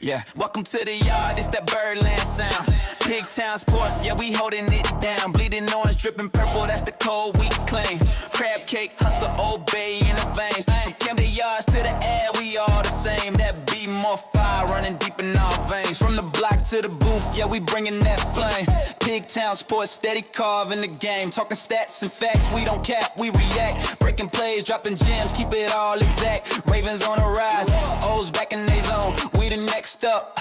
Yeah, welcome to the yard, it's that Birdland sound. Pig Town Sports, yeah, we holding it down. Bleeding orange, dripping purple, that's the code we claim. Crab cake, hustle, Old Bay in the veins. From Camden Yards to the air, we all the same. That beat more fire running deep in our veins. From the block to the booth, yeah, we bringing that flame. Pig Town Sports, steady carving the game. Talking stats and facts, we don't cap, we react. Breaking plays, dropping gems, keep it all exact. Ravens on the rise, O's back in their zone. We the next up,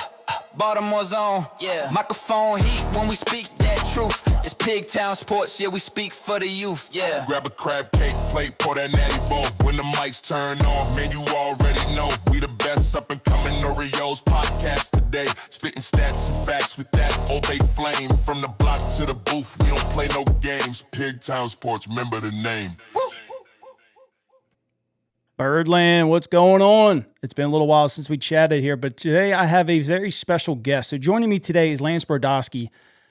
Baltimore's on. Yeah, microphone heat when we speak that truth. It's Pig Town Sports, yeah, we speak for the youth. Yeah. Grab a crab cake plate, pour that natty bowl. When the mics turn on, man, you already know. We the best up and coming Orioles podcast today. Spitting stats and facts with that Old Bay flame. From the block to the booth, we don't play no games. Pig Town Sports, remember the name. Woo! Birdland, what's going on? It's been a little while since we chatted here, but today I have a very special guest. So joining me today is Lance Brozdowski.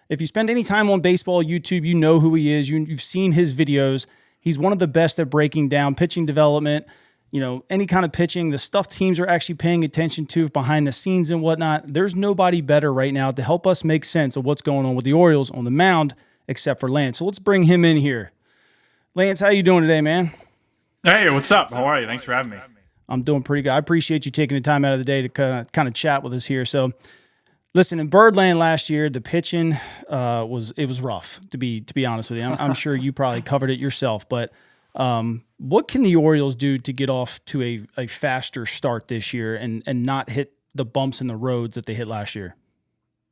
If you spend any time on baseball YouTube, you know who he is. You've seen his videos. He's one of the best at breaking down pitching development, any kind of pitching, the stuff teams are actually paying attention to behind the scenes and whatnot. There's nobody better right now to help us make sense of what's going on with the Orioles on the mound, except for Lance. So let's bring him in here. Lance, how you doing today, man? Hey, what's up? How are you? Thanks for having me. I'm doing pretty good. I appreciate you taking the time out of the day to kind of chat with us here. So, listen, in Birdland last year, the pitching was rough. To be honest with you, I'm sure you probably covered it yourself. But what can the Orioles do to get off to a faster start this year and not hit the bumps in the roads that they hit last year?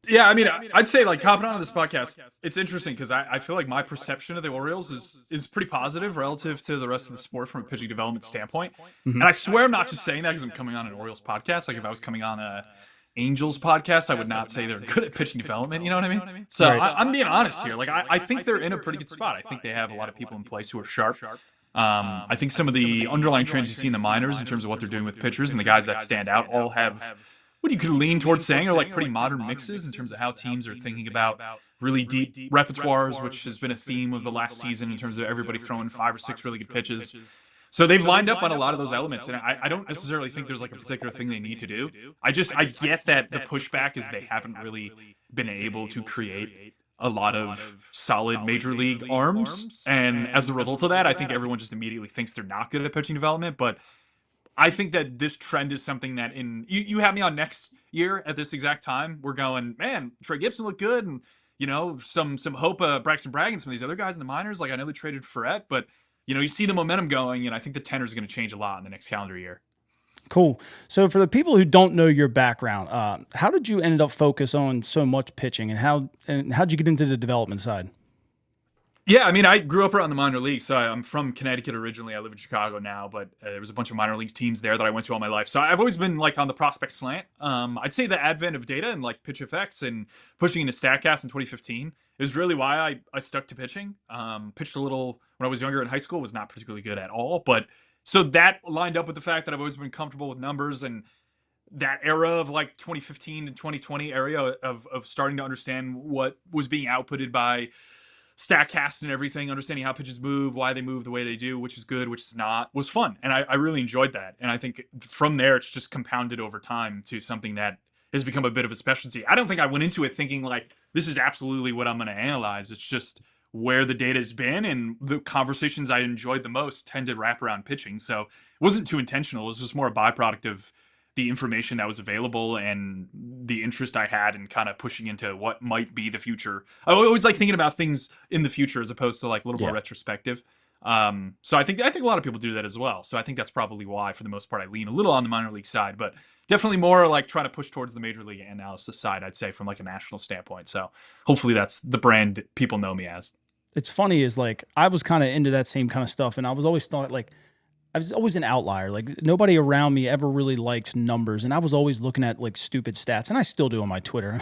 Yeah, I mean, I'd say like hopping onto this podcast, it's interesting because I feel like my perception of the Orioles is pretty positive relative to the rest of the sport from a pitching development standpoint. Mm-hmm. And I swear I'm not just saying that because I'm coming on an Orioles podcast. Like if I was coming on a Angels podcast, I would not say they're good at pitching development. You know what I mean? So right. I'm being honest here. Like I think they're in a pretty good spot. I think they have a lot of people in place who are sharp. I think some of the underlying trends you see in the minors in terms of what they're doing with pitchers and the guys that stand out all have what you could lean towards saying are like pretty modern mixes in terms of how teams are thinking about really deep repertoires, which has been a theme of the last season in terms of everybody throwing 5 or 6 really good pitches. So they've lined up on a lot of those elements, and I don't necessarily think there's like a particular thing they need to do. I get that the pushback is they haven't really been able to create a lot of solid major league arms, and as a result of that, I think everyone just immediately thinks they're not good at pitching development, but I think that this trend is something that you have me on next year at this exact time. We're going, man, Trey Gibson looked good. And, some hope Braxton Bragg and some of these other guys in the minors. Like I know they traded Ferret, but, you see the momentum going. And I think the tenor is going to change a lot in the next calendar year. Cool. So for the people who don't know your background, how did you end up focus on so much pitching and how'd you get into the development side? Yeah, I mean, I grew up around the minor leagues, so I'm from Connecticut originally. I live in Chicago now, but there was a bunch of minor leagues teams there that I went to all my life. So I've always been like on the prospect slant. I'd say the advent of data and like PitchFX and pushing into StatCast in 2015 is really why I stuck to pitching. Pitched a little when I was younger in high school, was not particularly good at all. But so that lined up with the fact that I've always been comfortable with numbers and that era of like 2015 to 2020 area of starting to understand what was being outputted by StatCast and everything, understanding how pitches move, why they move the way they do, which is good, which is not, was fun. And I really enjoyed that. And I think from there, it's just compounded over time to something that has become a bit of a specialty. I don't think I went into it thinking like, this is absolutely what I'm going to analyze. It's just where the data's been, and the conversations I enjoyed the most tend to wrap around pitching. So it wasn't too intentional. It was just more a byproduct of the information that was available and the interest I had in kind of pushing into what might be the future. I always like thinking about things in the future as opposed to like a little more retrospective. So I think a lot of people do that as well. So I think that's probably why, for the most part, I lean a little on the minor league side, but definitely more like trying to push towards the major league analysis side, I'd say, from like a national standpoint. So hopefully that's the brand people know me as. It's funny is like, I was kind of into that same kind of stuff. And I was always an outlier. Like nobody around me ever really liked numbers. And I was always looking at like stupid stats, and I still do on my Twitter,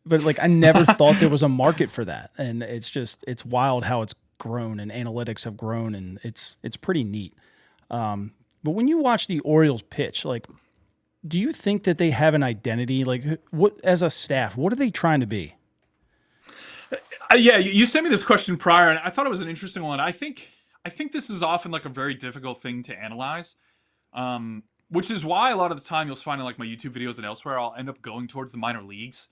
but like, I never thought there was a market for that. And it's wild how it's grown and analytics have grown, and it's pretty neat. But when you watch the Orioles pitch, like, do you think that they have an identity? Like what, as a staff, what are they trying to be? Yeah. You sent me this question prior and I thought it was an interesting one. I think this is often like a very difficult thing to analyze. Which is why a lot of the time you'll find in like my YouTube videos and elsewhere, I'll end up going towards the minor leagues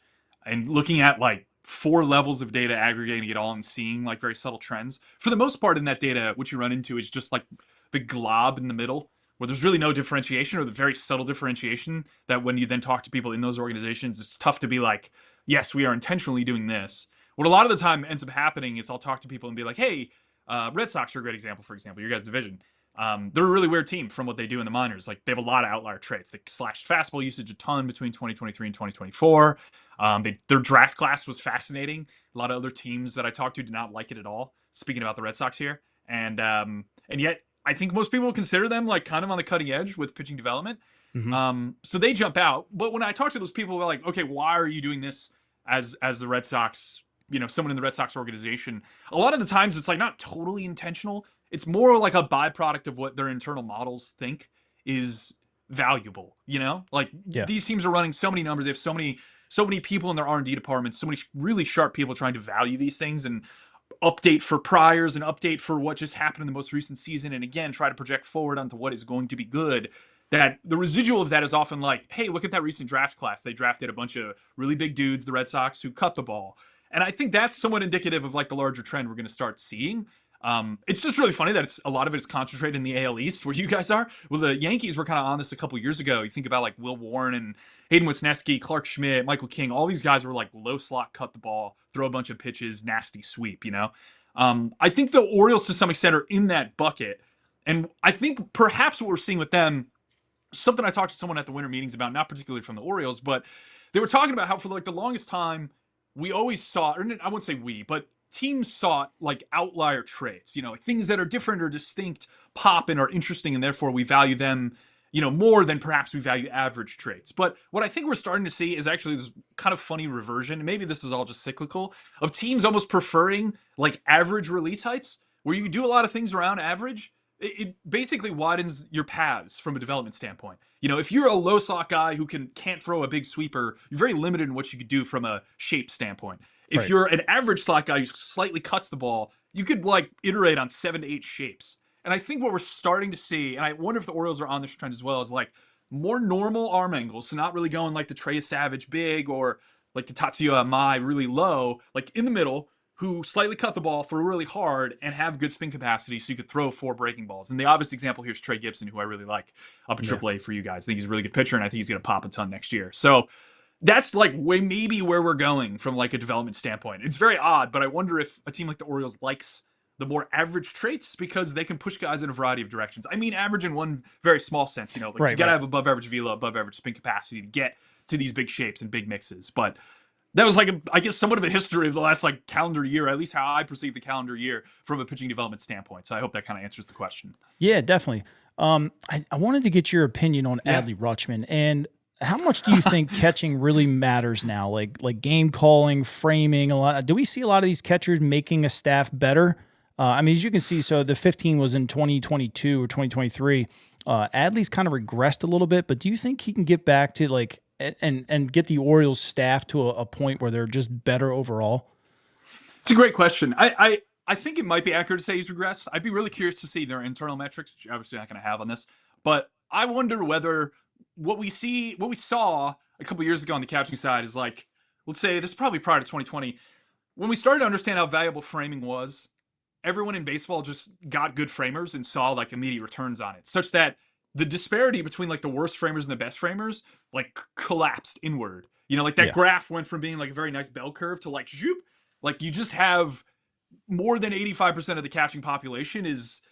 and looking at like 4 levels of data, aggregating it all and seeing like very subtle trends. For the most part in that data, what you run into is just like the glob in the middle, where there's really no differentiation, or the very subtle differentiation that when you then talk to people in those organizations, it's tough to be like, yes, we are intentionally doing this. What a lot of the time ends up happening is I'll talk to people and be like, hey, Red Sox are a great example, for example, your guys' division. They're a really weird team from what they do in the minors. Like, they have a lot of outlier traits. They slashed fastball usage a ton between 2023 and 2024. Their draft class was fascinating. A lot of other teams that I talked to did not like it at all. Speaking about the Red Sox here, and yet I think most people consider them like kind of on the cutting edge with pitching development. So they jump out. But when I talk to those people, they're like, okay, why are you doing this as the Red Sox? You know, someone in the Red Sox organization. A lot of the times it's like not totally intentional. It's more like a byproduct of what their internal models think is valuable, you know? Like, these teams are running so many numbers. They have so many people in their R&D departments, so many really sharp people trying to value these things and update for priors and update for what just happened in the most recent season. And again, try to project forward onto what is going to be good. That the residual of that is often like, hey, look at that recent draft class. They drafted a bunch of really big dudes, the Red Sox, who cut the ball. And I think that's somewhat indicative of like the larger trend we're going to start seeing. It's just really funny that a lot of it is concentrated in the AL East, where you guys are. Well, the Yankees were kind of on this a couple years ago. You think about like Will Warren and Hayden Wesneski, Clark Schmidt, Michael King. All these guys were like low slot, cut the ball, throw a bunch of pitches, nasty sweep, you know? I think the Orioles to some extent are in that bucket. And I think perhaps what we're seeing with them, something I talked to someone at the winter meetings about, not particularly from the Orioles, but they were talking about how for like the longest time, we always saw, or I wouldn't say we, but teams sought like outlier traits, you know, like things that are different or distinct, pop and are interesting, and therefore we value them, you know, more than perhaps we value average traits. But what I think we're starting to see is actually this kind of funny reversion. Maybe this is all just cyclical, of teams almost preferring like average release heights, where you can do a lot of things around average. It basically widens your paths from a development standpoint. You know, if you're a low slot guy who can't throw a big sweeper, you're very limited in what you could do from a shape standpoint. If you're an average slot guy who slightly cuts the ball, you could like iterate on 7 to 8 shapes. And I think what we're starting to see, and I wonder if the Orioles are on this trend as well, is like more normal arm angles. So not really going like the Trey Savage big or like the Tatsuya Mai really low, like in the middle, who slightly cut the ball, throw really hard, and have good spin capacity so you could throw 4 breaking balls. And the obvious example here is Trey Gibson, who I really like up at AAA for you guys. I think he's a really good pitcher, and I think he's going to pop a ton next year. So that's like maybe where we're going from like a development standpoint. It's very odd, but I wonder if a team like the Orioles likes the more average traits because they can push guys in a variety of directions. I mean, average in one very small sense, you know, like you got to have above average velo, above average spin capacity to get to these big shapes and big mixes. But that was like, I guess, somewhat of a history of the last like calendar year, at least how I perceive the calendar year from a pitching development standpoint. So I hope that kind of answers the question. Yeah, definitely. I wanted to get your opinion on Adley Rutschman, and how much do you think catching really matters now? Like game calling, framing, a lot. Do we see a lot of these catchers making a staff better? I mean, as you can see, so the 15 was in 2022 or 2023. Adley's kind of regressed a little bit, but do you think he can get back to like and get the Orioles staff to a point where they're just better overall? It's a great question. I think it might be accurate to say he's regressed. I'd be really curious to see their internal metrics, which you're obviously not going to have on this. But I wonder whether what we saw a couple years ago on the catching side is like, let's say this is probably prior to 2020, when we started to understand how valuable framing was. Everyone in baseball just got good framers and saw like immediate returns on it, such that the disparity between like the worst framers and the best framers like collapsed inward. You know, like that graph went from being like a very nice bell curve to like zoop. Like you just have more than 85% of the catching population is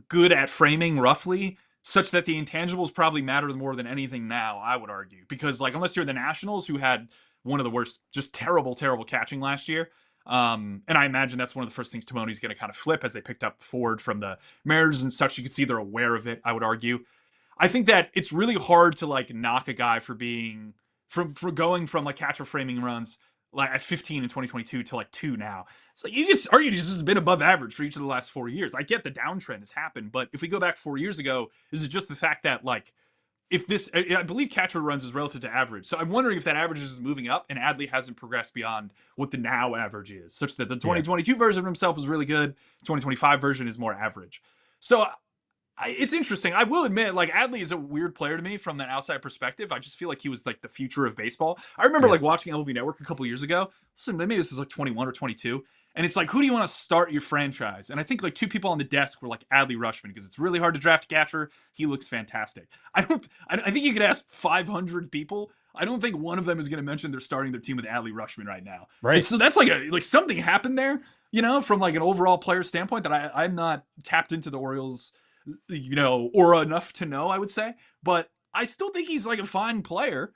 good at framing roughly, such that the intangibles probably matter more than anything now, I would argue. Because like unless you're the Nationals, who had one of the worst, just terrible catching last year. And I imagine that's one of the first things Timoni's going to kind of flip as they picked up Ford from the Mariners and such. You can see they're aware of it, I would argue. I think that it's really hard to like knock a guy for being for going from like catcher framing runs like at 15 in 2022 to like 2 now. It's like you just argued he's just been above average for each of the last 4 years. I get the downtrend has happened, but if we go back 4 years ago, this is just the fact that like if this, I believe catcher runs is relative to average. So I'm wondering if that average is moving up and Adley hasn't progressed beyond what the now average is, such that the 2022 version of himself is really good. 2025 version is more average. So It's interesting. I will admit, like, Adley is a weird player to me from an outside perspective. I just feel like he was like the future of baseball. I remember Yeah. like watching MLB Network a couple years ago. Listen, maybe this was like 21 or 22. And it's like, who do you want to start your franchise? And I think like two people on the desk were like Adley Rushman, because it's really hard to draft a catcher. He looks fantastic. I think you could ask 500 people. I don't think one of them is going to mention they're starting their team with Adley Rushman right now. Right. And so that's like something happened there, from like an overall player standpoint that I'm not tapped into the Orioles, or enough to know, I would say. But I still think he's like a fine player,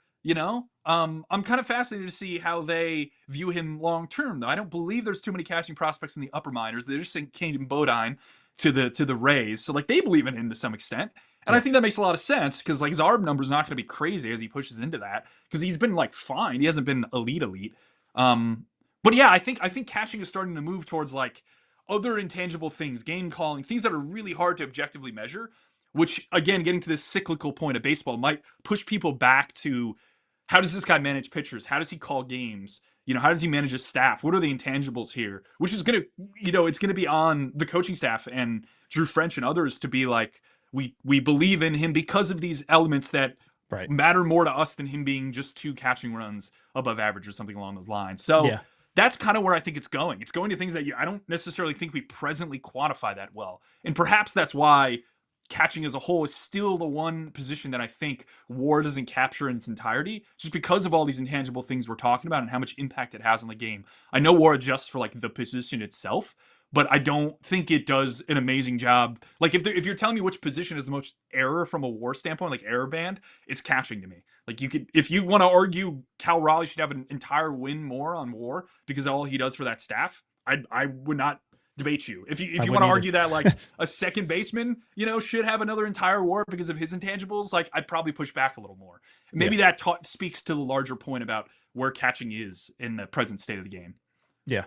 I'm kind of fascinated to see how they view him long term, though. I don't believe there's too many catching prospects in the upper minors. They're just sent Caden Bodine to the Rays. So like they believe in him to some extent. And I think that makes a lot of sense, because like his ARB number is not going to be crazy as he pushes into that, because he's been like fine. He hasn't been elite. But yeah, I think catching is starting to move towards like other intangible things, game calling, things that are really hard to objectively measure, which again, getting to this cyclical point of baseball, might push people back to, how does this guy manage pitchers? How does he call games? How does he manage his staff? What are the intangibles here? Which is going to, it's going to be on the coaching staff and Drew French and others to be like, we believe in him because of these elements that matter more to us than him being just 2 catching runs above average or something along those lines. So that's kind of where I think it's going. It's going to things that I don't necessarily think we presently quantify that well. And perhaps that's why catching as a whole is still the one position that I think WAR doesn't capture in its entirety, just because of all these intangible things we're talking about and how much impact it has on the game. I know WAR adjusts for like the position itself, but I don't think it does an amazing job. Like if you're telling me which position is the most error from a WAR standpoint, like error band, it's catching to me. Like if you want to argue Cal Raleigh should have an entire win more on WAR because of all he does for that staff, I would not debate you. If you want to argue that like a second baseman, should have another entire WAR because of his intangibles, like I'd probably push back a little more. Maybe that speaks to the larger point about where catching is in the present state of the game. Yeah.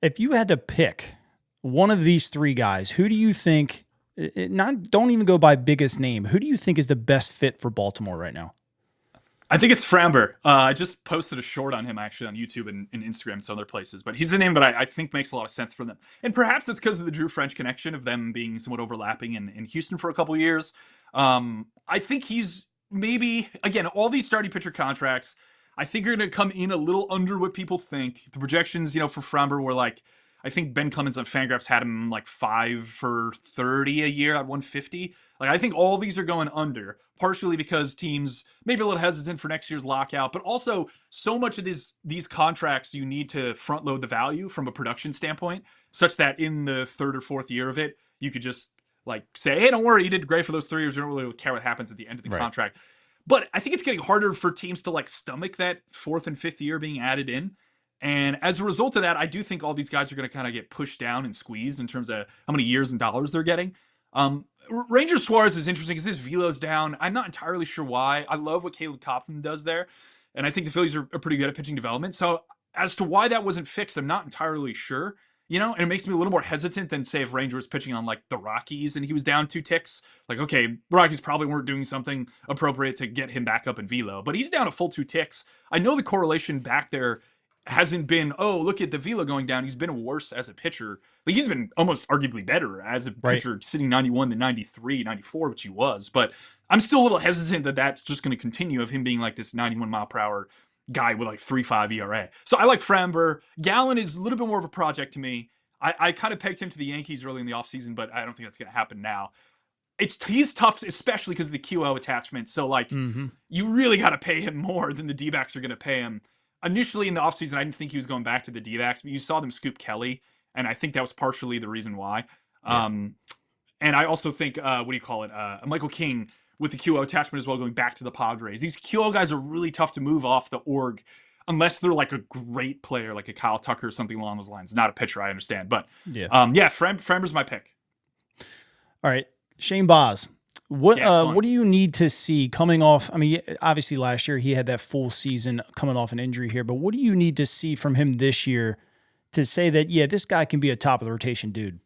If you had to pick one of these 3 guys, who do you think, don't even go by biggest name, who do you think is the best fit for Baltimore right now? I think it's Framber. I just posted a short on him actually on YouTube and Instagram and some other places, but he's the name that I think makes a lot of sense for them. And perhaps it's because of the Drew French connection of them being somewhat overlapping in Houston for a couple of years. I think he's maybe, again, all these starting pitcher contracts, I think are going to come in a little under what people think. The projections, for Framber were like, I think Ben Clemens on Fangraphs had him like 5 for 30 a year at 150. Like, I think all these are going under, partially because teams maybe a little hesitant for next year's lockout, but also so much of these contracts, you need to front load the value from a production standpoint, such that in the 3rd or 4th year of it, you could just like say, hey, don't worry, you did great for those 3 years. We don't really care what happens at the end of the contract. But I think it's getting harder for teams to like stomach that 4th and 5th year being added in. And as a result of that, I do think all these guys are going to kind of get pushed down and squeezed in terms of how many years and dollars they're getting. Ranger Suarez is interesting because his velo's down. I'm not entirely sure why. I love what Caleb Coffman does there. And I think the Phillies are pretty good at pitching development. So as to why that wasn't fixed, I'm not entirely sure. And it makes me a little more hesitant than, say, if Ranger was pitching on, like, the Rockies and he was down 2 ticks. Like, okay, the Rockies probably weren't doing something appropriate to get him back up in velo. But he's down a full 2 ticks. I know the correlation back there hasn't been, oh, look at the velo going down. He's been worse as a pitcher. Like, he's been almost arguably better as a pitcher, sitting 91 to 93, 94, which he was. But I'm still a little hesitant that that's just going to continue, of him being like this 91-mile-per-hour guy with like 3.5 ERA. So I like Framber. Gallen is a little bit more of a project to me. I kind of pegged him to the Yankees early in the offseason, but I don't think that's going to happen now. He's tough, especially because of the QO attachment. So, like, you really got to pay him more than the D-backs are going to pay him. Initially in the offseason, I didn't think he was going back to the D-backs, but you saw them scoop Kelly, and I think that was partially the reason why. Yeah. And I also think, Michael King with the QO attachment as well, going back to the Padres. These QO guys are really tough to move off the org unless they're like a great player, like a Kyle Tucker or something along those lines. Not a pitcher, I understand. But Framber's my pick. All right. Shane Baz. What do you need to see coming off? I mean, obviously last year he had that full season coming off an injury here, but what do you need to see from him this year to say that, yeah, this guy can be a top of the rotation dude?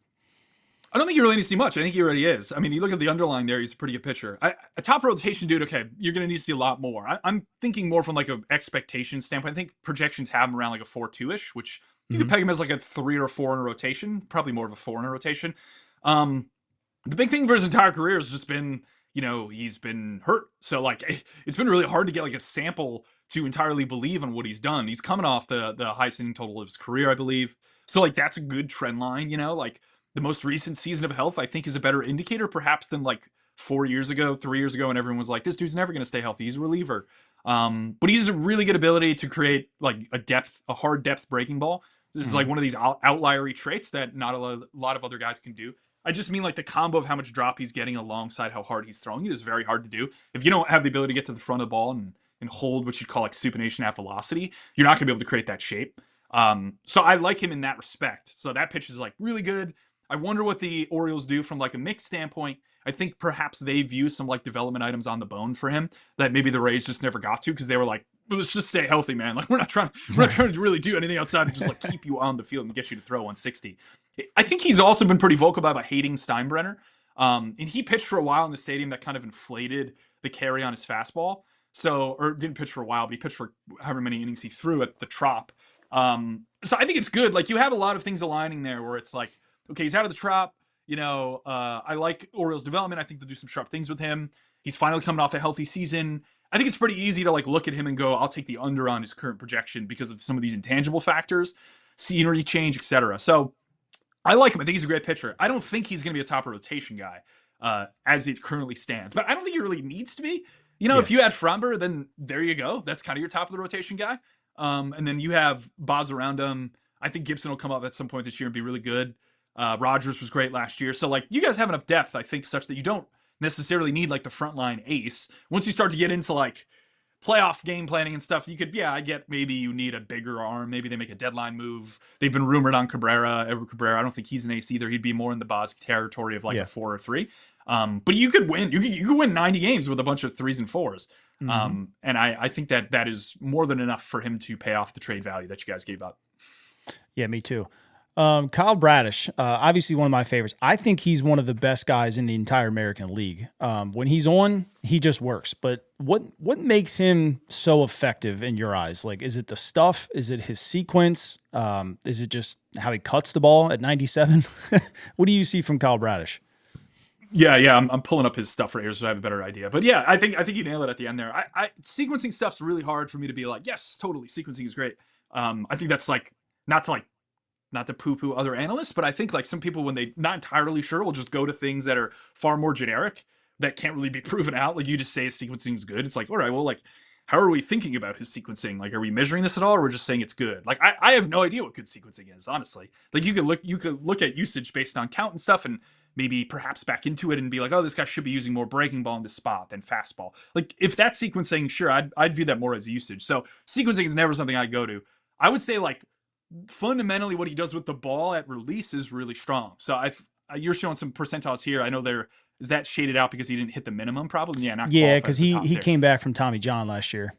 I don't think you really need to see much. I think he already is. I mean, you look at the underlying there, he's a pretty good pitcher. A top rotation dude, okay, you're going to need to see a lot more. I'm thinking more from like an expectation standpoint. I think projections have him around like a 4.2-ish, which you could peg him as like a 3 or 4 in a rotation, probably more of a 4 in a rotation. The big thing for his entire career has just been, he's been hurt. So like it's been really hard to get like a sample to entirely believe on what he's done. He's coming off the highest inning total of his career, I believe. So like that's a good trend line, like the most recent season of health, I think, is a better indicator perhaps than like 4 years ago, 3 years ago, and everyone was like, this dude's never gonna stay healthy. He's a reliever. But he's a really good ability to create like a hard depth breaking ball. This is like one of these outliery traits that not a lot of other guys can do. I just mean like the combo of how much drop he's getting alongside how hard he's throwing it is very hard to do. If you don't have the ability to get to the front of the ball and hold what you'd call like supination at velocity, you're not going to be able to create that shape. So I like him in that respect. So that pitch is like really good. I wonder what the Orioles do from like a mix standpoint. I think perhaps they view some like development items on the bone for him that maybe the Rays just never got to because they were like, let's just stay healthy, man. Like we're not trying to really do anything outside of just like keep you on the field and get you to throw 160. I think he's also been pretty vocal about hating Steinbrenner. And he pitched for a while in the stadium that kind of inflated the carry on his fastball. So, or didn't pitch for a while, but he pitched for however many innings he threw at the Trop. So I think it's good. Like you have a lot of things aligning there where it's like, okay, he's out of the Trop. I like Orioles development. I think they'll do some sharp things with him. He's finally coming off a healthy season. I think it's pretty easy to like look at him and go, I'll take the under on his current projection because of some of these intangible factors, scenery change, etc. So I like him. I think he's a great pitcher. I don't think he's going to be a top rotation guy as it currently stands, but I don't think he really needs to be. If you add Framber, then there you go. That's kind of your top of the rotation guy. And then you have Boz around him. I think Gibson will come up at some point this year and be really good. Rogers was great last year. So like you guys have enough depth, I think, such that you don't necessarily need like the frontline ace. Once you start to get into like playoff game planning and stuff, you could, I get maybe you need a bigger arm. Maybe they make a deadline move. They've been rumored on Edward Cabrera. I don't think he's an ace either. He'd be more in the Boz territory of like a 4 or 3. But you could win. You could win 90 games with a bunch of 3s and 4s. And I think that is more than enough for him to pay off the trade value that you guys gave up. Yeah, me too. Kyle Bradish, obviously one of my favorites. I think he's one of the best guys in the entire American League. When he's on, he just works. But what makes him so effective in your eyes? Like, is it the stuff? Is it his sequence? Is it just how he cuts the ball at 97? What do you see from Kyle Bradish? Yeah, I'm pulling up his stuff right here so I have a better idea. But yeah, I think you nailed it at the end there. I sequencing stuff's really hard for me to be like, yes, totally, sequencing is great. I think that's like not to poo-poo other analysts, but I think like some people, when they not entirely sure, will just go to things that are far more generic that can't really be proven out. Like you just say his sequencing is good. It's like, all right, well, like, how are we thinking about his sequencing? Like, are we measuring this at all, or we're just saying it's good? Like, I have no idea what good sequencing is, honestly. Like you could look at usage based on count and stuff and maybe perhaps back into it and be like, oh, this guy should be using more breaking ball in this spot than fastball. Like if that's sequencing, sure, I'd view that more as usage. So sequencing is never something I go to. I would say like, fundamentally what he does with the ball at release is really strong. So you're showing some percentiles here. I know is that shaded out because he didn't hit the minimum problem? Yeah, not because he came back from Tommy John last year.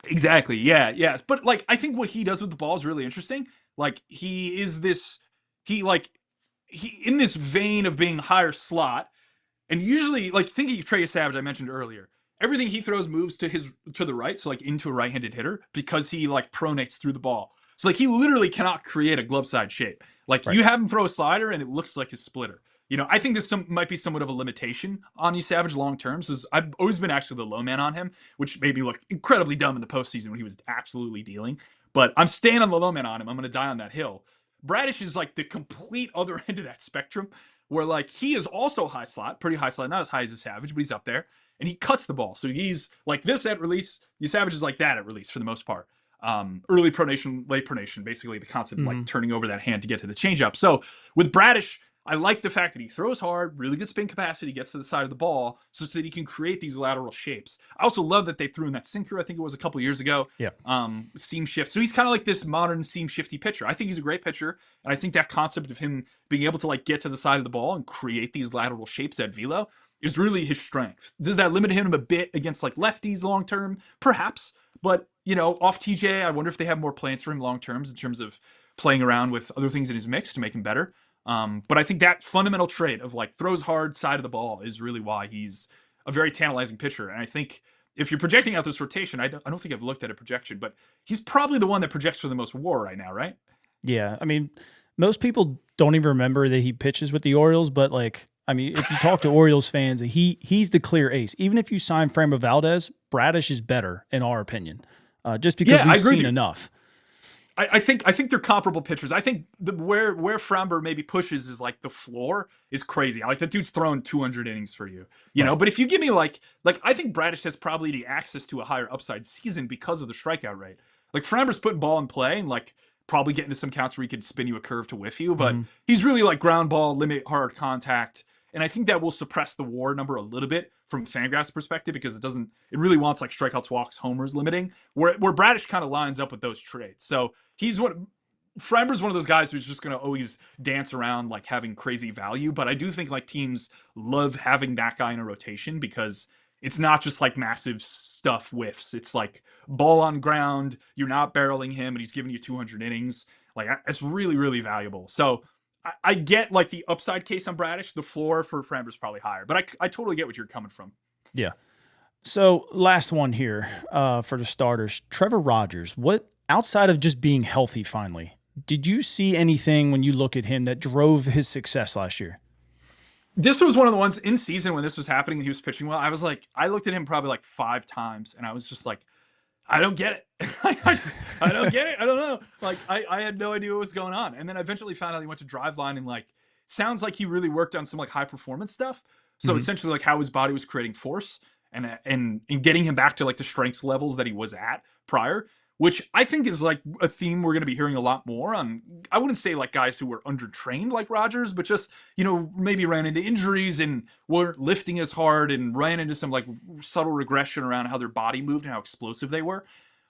Exactly. Yeah, yes. But like I think what he does with the ball is really interesting. Like he in this vein of being higher slot, and usually like thinking of Trey Savage I mentioned earlier. Everything he throws moves to the right, so like into a right-handed hitter because he like pronates through the ball. So like he literally cannot create a glove side shape. Like you have him throw a slider and it looks like his splitter. I think this might be somewhat of a limitation on Savage long term. So I've always been actually the low man on him, which made me look incredibly dumb in the postseason when he was absolutely dealing. But I'm staying on the low man on him. I'm going to die on that hill. Bradish is like the complete other end of that spectrum, where like he is also high slot, pretty high slot, not as high as a Savage, but he's up there, and he cuts the ball. So he's like this at release. Savage is like that at release for the most part. Early pronation, late pronation, basically the concept of like turning over that hand to get to the changeup. So with Bradish, I like the fact that he throws hard, really good spin capacity, gets to the side of the ball so that he can create these lateral shapes. I also love that they threw in that sinker, I think it was a couple years ago. Yeah. Seam shift. So he's kind of like this modern seam shifty pitcher. I think he's a great pitcher. And I think that concept of him being able to like get to the side of the ball and create these lateral shapes at velo is really his strength. Does that limit him a bit against like lefties long term? Perhaps. But, off TJ, I wonder if they have more plans for him long terms in terms of playing around with other things in his mix to make him better. But I think that fundamental trait of like throws hard side of the ball is really why he's a very tantalizing pitcher. And I think if you're projecting out this rotation, I don't think I've looked at a projection, but he's probably the one that projects for the most WAR right now, right? Yeah. I mean, most people don't even remember that he pitches with the Orioles, but like I mean, if you talk to Orioles fans, he's the clear ace. Even if you sign Framber Valdez, Bradish is better in our opinion, just because Yeah, I we've agree with seen you. enough. I think they're comparable pitchers. I think where Framber maybe pushes is like the floor is crazy. Like that dude's thrown 200 innings for you, you know. Right. But if you give me like I think Bradish has probably the access to a higher upside season because of the strikeout rate. Like Framber's putting ball in play and like probably getting to some counts where he could spin you a curve to whiff you, but Mm-hmm. he's really like ground ball, limit hard contact. And I think that will suppress the WAR number a little bit from Fangraph's perspective because it really wants like strikeouts, walks, homers limiting, where Bradish kind of lines up with those traits. So Framber's one of those guys who's just going to always dance around like having crazy value. But I do think like teams love having that guy in a rotation because it's not just like massive stuff whiffs. It's like ball on ground. You're not barreling him and he's giving you 200 innings. Like it's really, really valuable. So I get like the upside case on Bradish. The floor for Framber's probably higher, but I totally get what you're coming from. Yeah. So last one here for the starters, Trevor Rogers. What outside of just being healthy finally, did you see anything when you look at him that drove his success last year? This was one of the ones in season when this was happening and he was pitching well. I looked at him probably like 5 times and I was just like, I don't get it. I don't get it. I don't know. Like I had no idea what was going on. And then I eventually found out he went to Driveline and like sounds like he really worked on some like high performance stuff. So essentially like how his body was creating force and getting him back to like the strengths levels that he was at prior, which I think is like a theme we're going to be hearing a lot more on. I wouldn't say like guys who were undertrained like Rogers, but just, you know, maybe ran into injuries and weren't lifting as hard and ran into some like subtle regression around how their body moved and how explosive they were.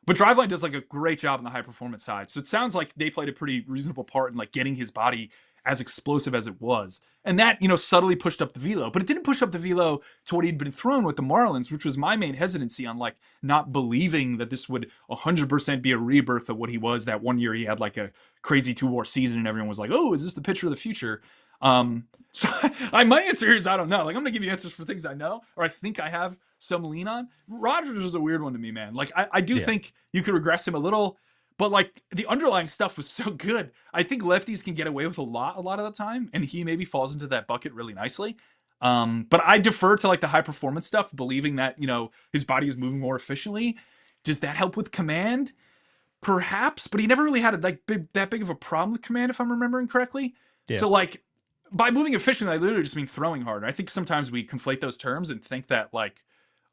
But Driveline does like a great job on the high performance side. So it sounds like they played a pretty reasonable part in like getting his body as explosive as it was. And that, you know, subtly pushed up the velo, but it didn't push up the velo to what he'd been thrown with the Marlins, which was my main hesitancy on like not believing that this would 100% be a rebirth of what he was that one year he had like a crazy 2-war season and everyone was like, oh, is this the pitcher of the future? So my answer here is I don't know. Like I'm gonna give you answers for things I know or I think I have some lean on. Rogers is a weird one to me, man. Like I do think you could regress him a little, but like the underlying stuff was so good. I think lefties can get away with a lot of the time, and he maybe falls into that bucket really nicely. But I defer to like the high performance stuff, believing that, you know, his body is moving more efficiently. Does that help with command? Perhaps, but he never really had that big of a problem with command, if I'm remembering correctly. Yeah. So like by moving efficiently, I literally just mean throwing harder. I think sometimes we conflate those terms and think that like,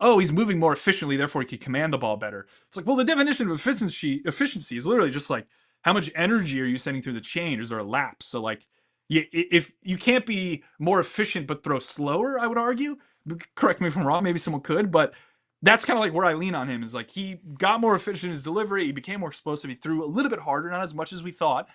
oh, he's moving more efficiently, therefore he can command the ball better. It's like, well, the definition of efficiency is literally just like how much energy are you sending through the chain? Is there a lapse? So like, if you can't be more efficient but throw slower, I would argue. Correct me if I'm wrong. Maybe someone could, but that's kind of like where I lean on him. Is like he got more efficient in his delivery. He became more explosive. He threw a little bit harder, not as much as we thought.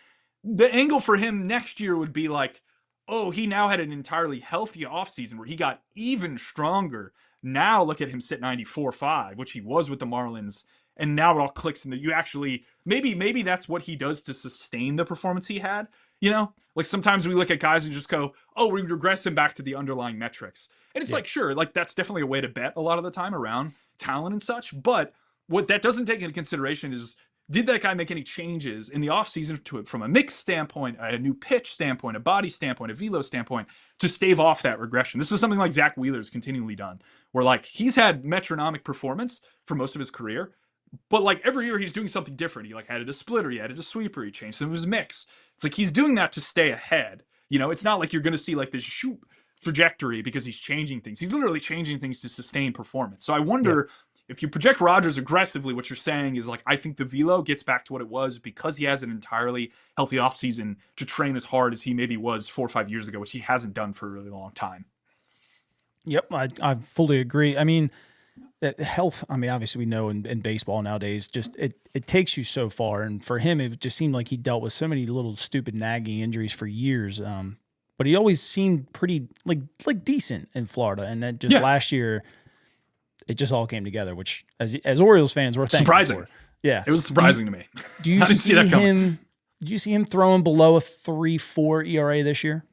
The angle for him next year would be like, oh, he now had an entirely healthy offseason where he got even stronger. Now look at him sit 94.5, which he was with the Marlins. And now it all clicks in that you actually, maybe that's what he does to sustain the performance he had. You know, like sometimes we look at guys and just go, oh, we regress him back to the underlying metrics. And it's like, sure, like that's definitely a way to bet a lot of the time around talent and such. But what that doesn't take into consideration is, did that guy make any changes in the offseason to it from a mix standpoint, a new pitch standpoint, a body standpoint, a velo standpoint to stave off that regression? This is something like Zach Wheeler's continually done, where like he's had metronomic performance for most of his career, but like every year he's doing something different. He like added a splitter, he added a sweeper, he changed some of his mix. It's like he's doing that to stay ahead. You know, it's not like you're going to see like this shoot trajectory because he's changing things. He's literally changing things to sustain performance. So I wonder if you project Rogers aggressively, what you're saying is like, I think the velo gets back to what it was because he has an entirely healthy offseason to train as hard as he maybe was 4 or 5 years ago, which he hasn't done for a really long time. Yep, I fully agree. I mean, health, I mean, obviously we know in baseball nowadays, just it takes you so far. And for him, it just seemed like he dealt with so many little stupid nagging injuries for years. But he always seemed pretty like decent in Florida. And then just last year, it just all came together, which as Orioles fans, we're thankful surprising. for. Yeah. It was surprising to me. Do you see that him? Do you see him throwing below a 3.4 ERA this year?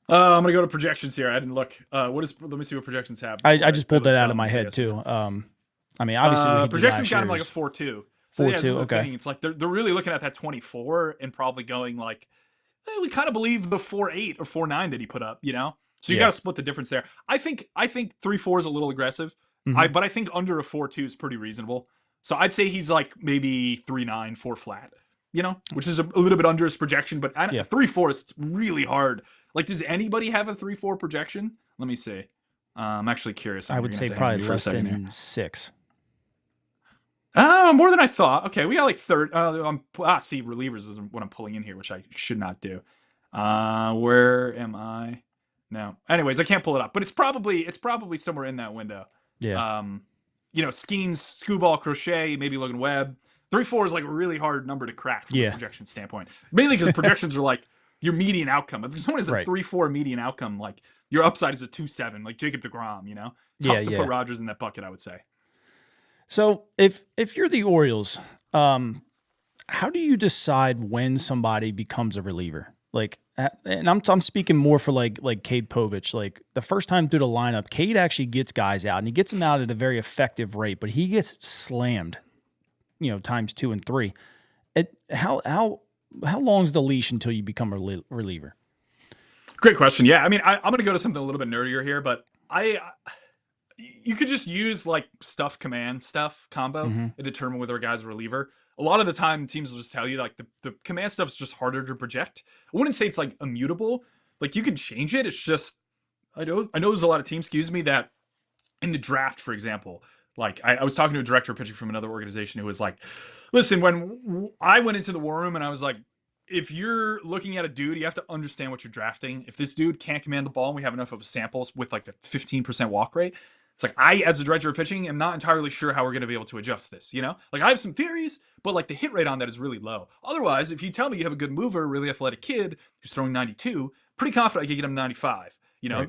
I'm gonna go to projections here. I didn't look. Let me see what projections have. I just pulled that out of my head too. I mean, obviously, projections got him like a 4.2. So 4.2. Okay. It's like they're really looking at that 24 and probably going like, we kind of believe the 4.8 or 4.9 that he put up. You know, So you got to split the difference there. I think 3.4 is a little aggressive. But I think under a 4.2 is pretty reasonable. So I'd say he's like maybe 3.9, 4 flat, which is a little bit under his projection. But 3.4 is really hard. Like, does anybody have a 3.4 projection? Let me see. I'm actually curious. I would say probably less than 6. More than I thought. Okay, we got like third. See, relievers is what I'm pulling in here, which I should not do. Where am I? No. Anyways, I can't pull it up, but it's probably somewhere in that window. Yeah. Skeens, Scooball, Crochet, maybe Logan Webb. 3.4 is like a really hard number to crack from a projection standpoint. Mainly because projections are like your median outcome. If someone has a 3.4 median outcome, like your upside is a 2.7, like Jacob deGrom. Tough to put Rogers in that bucket, I would say. So if you're the Orioles, how do you decide when somebody becomes a reliever? Like, and I'm speaking more for like Cade Povich. Like, the first time through the lineup, Cade actually gets guys out, and he gets them out at a very effective rate, but he gets slammed, times 2 and 3. How long's the leash until you become a reliever? Great question. Yeah, I mean, I'm going to go to something a little bit nerdier here, but you could just use like stuff command stuff combo and determine whether a guy's a reliever. A lot of the time, teams will just tell you like the command stuff's just harder to project. I wouldn't say it's like immutable. Like, you can change it. It's just I know there's a lot of teams, that in the draft, for example, like I was talking to a director of pitching from another organization who was like, listen, when I went into the war room and I was like, if you're looking at a dude, you have to understand what you're drafting. If this dude can't command the ball and we have enough of samples with like a 15% walk rate, it's like, I, as a director of pitching, am not entirely sure how we're going to be able to adjust this, Like, I have some theories, but like the hit rate on that is really low. Otherwise, if you tell me you have a good mover, really athletic kid who's throwing 92, pretty confident I could get him 95.